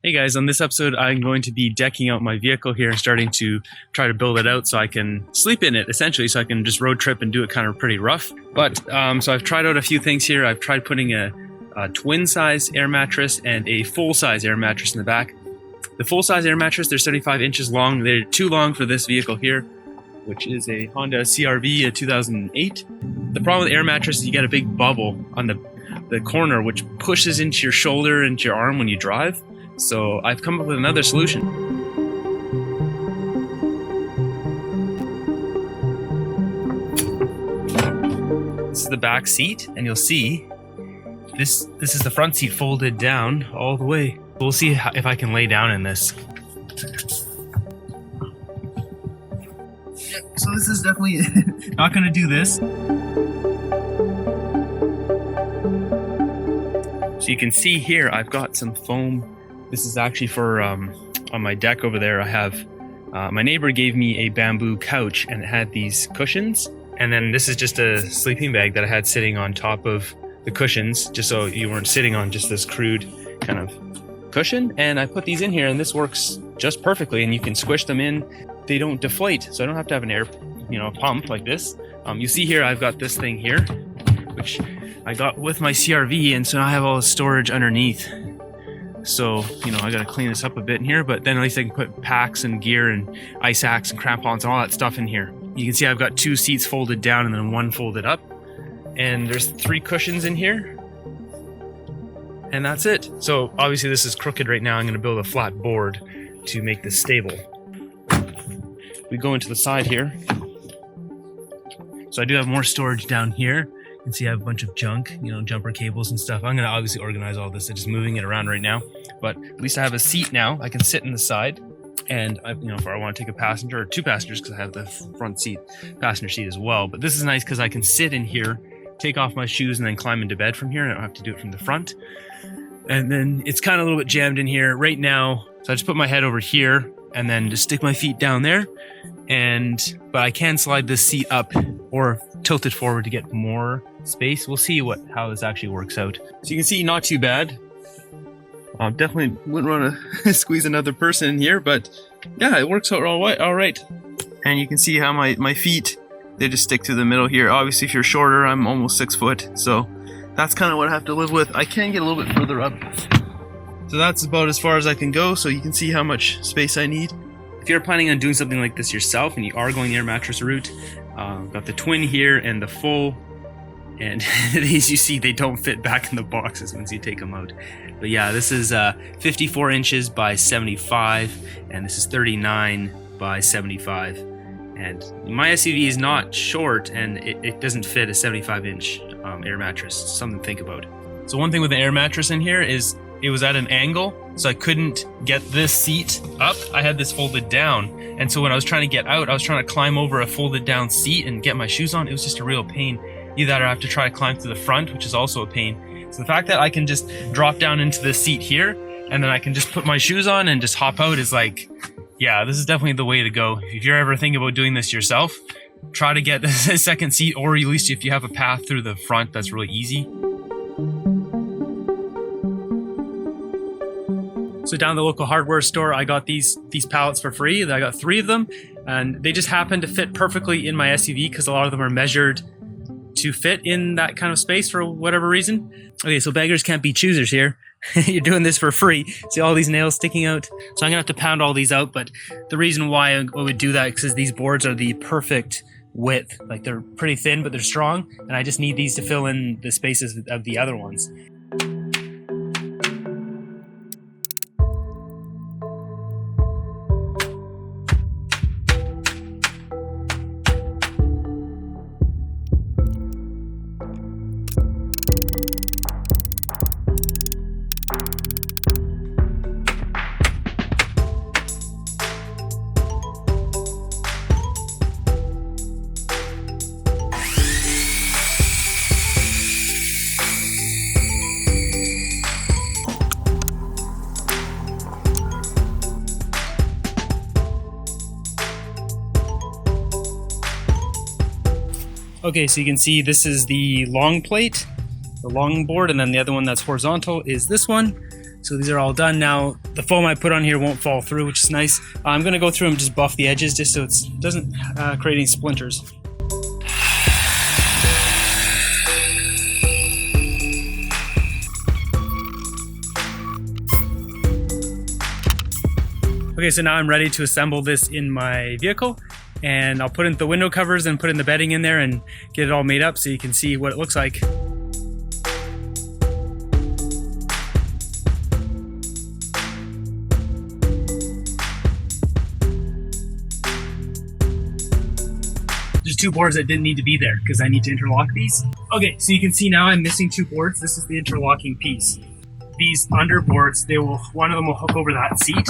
Hey guys, on this episode I'm going to be decking out my vehicle here and starting to try to build it out so I can sleep in it, essentially, so I can just road trip and do it kind of pretty rough. But so I've tried out a few things here. I've tried putting a twin size air mattress and a full size air mattress in the back. The full size air mattress, they're 75 inches long. They're too long for this vehicle here, which is a Honda CR-V 2008. The problem with the air mattress is you get a big bubble on the corner, which pushes into your shoulder and your arm when you drive. So I've come up with another solution. This is the back seat, and you'll see this is the front seat folded down all the way. We'll see if I can lay down in this. So this is definitely not going to do this. So you can see here I've got some foam. This is actually for on my deck over there. I have my neighbor gave me a bamboo couch and it had these cushions, and then this is just a sleeping bag that I had sitting on top of the cushions, just so you weren't sitting on just this crude kind of cushion. And I put these in here, and this works just perfectly. And you can squish them in; they don't deflate, so I don't have to have an air, pump like this. You see here I've got this thing here, which I got with my CR-V, and so now I have all the storage underneath. So, I gotta clean this up a bit in here, but then at least I can put packs and gear and ice axe and crampons and all that stuff in here. You can see I've got two seats folded down and then one folded up. And there's 3 cushions in here. And that's it. So obviously this is crooked right now. I'm gonna build a flat board to make this stable. We go into the side here. So I do have more storage down here. You can see I have a bunch of junk, jumper cables and stuff. I'm gonna obviously organize all this. I'm just moving it around right now. But at least I have a seat now. I can sit in the side. And if I want to take a passenger or 2 passengers, because I have the front seat, passenger seat as well. But this is nice because I can sit in here, take off my shoes, and then climb into bed from here. And I don't have to do it from the front. And then it's kind of a little bit jammed in here right now. So I just put my head over here and then just stick my feet down there. But I can slide this seat up or tilt it forward to get more space. We'll see how this actually works out. So you can see, not too bad. Definitely wouldn't want to squeeze another person in here, but yeah, it works out all right. And you can see how my feet, they just stick through the middle here. Obviously, if you're shorter, I'm almost 6 foot, so that's kind of what I have to live with. I can get a little bit further up. So that's about as far as I can go, so you can see how much space I need. If you're planning on doing something like this yourself and you are going the air mattress route, got the twin here and the full, and these, you see, they don't fit back in the boxes once you take them out. But yeah, this is 54 inches by 75, and this is 39 by 75. And my SUV is not short, and it doesn't fit a 75-inch air mattress. Something to think about. So one thing with the air mattress in here is it was at an angle, so I couldn't get this seat up. I had this folded down, and so when I was trying to get out, I was trying to climb over a folded down seat and get my shoes on. It was just a real pain. Either that or I have to try to climb to the front, which is also a pain. So the fact that I can just drop down into the seat here, and then I can just put my shoes on and just hop out is like, yeah, this is definitely the way to go. If you're ever thinking about doing this yourself, try to get a second seat, or at least if you have a path through the front, that's really easy. So down at the local hardware store, I got these pallets for free. I got 3 of them, and they just happen to fit perfectly in my SUV because a lot of them are measured to fit in that kind of space for whatever reason. Okay, so beggars can't be choosers here. You're doing this for free. See all these nails sticking out? So I'm gonna have to pound all these out, but the reason why I would do that is because these boards are the perfect width. Like, they're pretty thin, but they're strong, and I just need these to fill in the spaces of the other ones. Okay, so you can see this is the long plate, the long board, and then the other one that's horizontal is this one. So these are all done now. The foam I put on here won't fall through, which is nice. I'm gonna go through and just buff the edges just so it doesn't create any splinters. Okay, so now I'm ready to assemble this in my vehicle, and I'll put in the window covers and put in the bedding in there and get it all made up so you can see what it looks like. There's two boards that didn't need to be there because I need to interlock these. Okay, so you can see now I'm missing two boards. This is the interlocking piece. These underboards, one of them will hook over that seat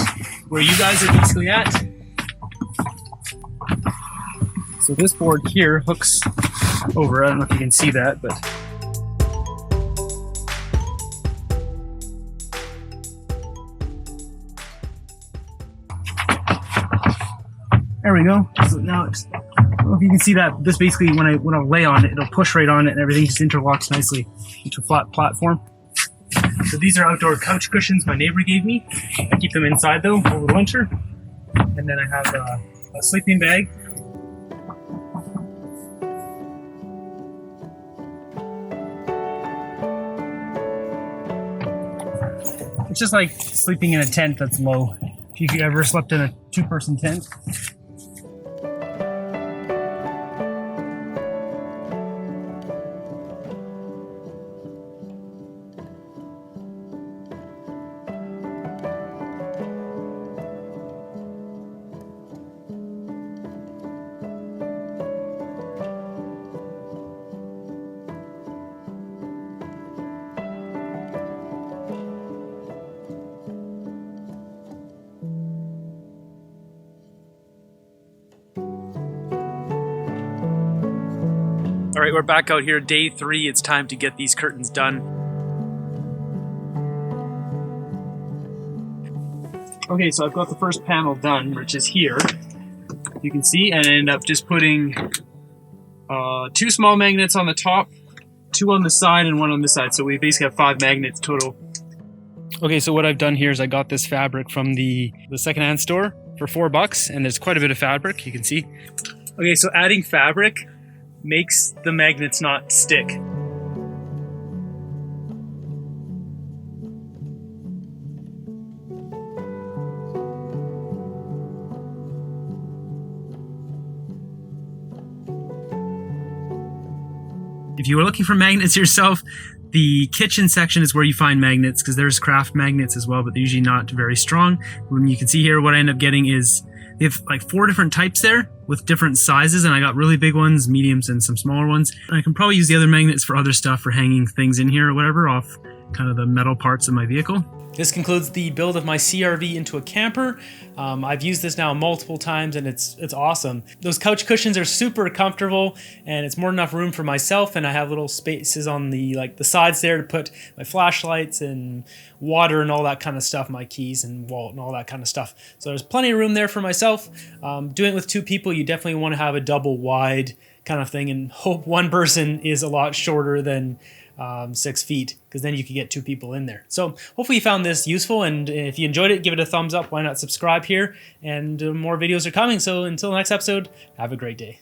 where you guys are basically at. So this board here hooks over. I don't know if you can see that, but there we go. So now I don't know if you can see that. This basically, when I lay on it, it'll push right on it, and everything just interlocks nicely into a flat platform. So these are outdoor couch cushions my neighbor gave me. I keep them inside though over the winter. And then I have a sleeping bag. It's just like sleeping in a tent that's low. If you've ever slept in a two-person tent. All right, we're back out here, day 3. It's time to get these curtains done. Okay, so I've got the first panel done, which is here. You can see, and I ended up just putting 2 small magnets on the top, 2 on the side, and 1 on the side. So we basically have 5 magnets total. Okay, so what I've done here is I got this fabric from the secondhand store for $4, and there's quite a bit of fabric, you can see. Okay, so adding fabric makes the magnets not stick. If you were looking for magnets yourself, the kitchen section is where you find magnets, because there's craft magnets as well, but they're usually not very strong. When you can see here, what I end up getting is they have like 4 different types there with different sizes, and I got really big ones, mediums, and some smaller ones. And I can probably use the other magnets for other stuff, for hanging things in here or whatever off kind of the metal parts of my vehicle. This concludes the build of my CRV into a camper. I've used this now multiple times, and it's awesome. Those couch cushions are super comfortable, and it's more than enough room for myself, and I have little spaces on the sides there to put my flashlights and water and all that kind of stuff, my keys and wallet and all that kind of stuff. So there's plenty of room there for myself. Doing it with 2 people, you definitely want to have a double wide kind of thing, and hope one person is a lot shorter than 6 feet, because then you could get 2 people in there. So hopefully you found this useful, and if you enjoyed it, give it a thumbs up. Why not subscribe here? And more videos are coming. So until the next episode, have a great day.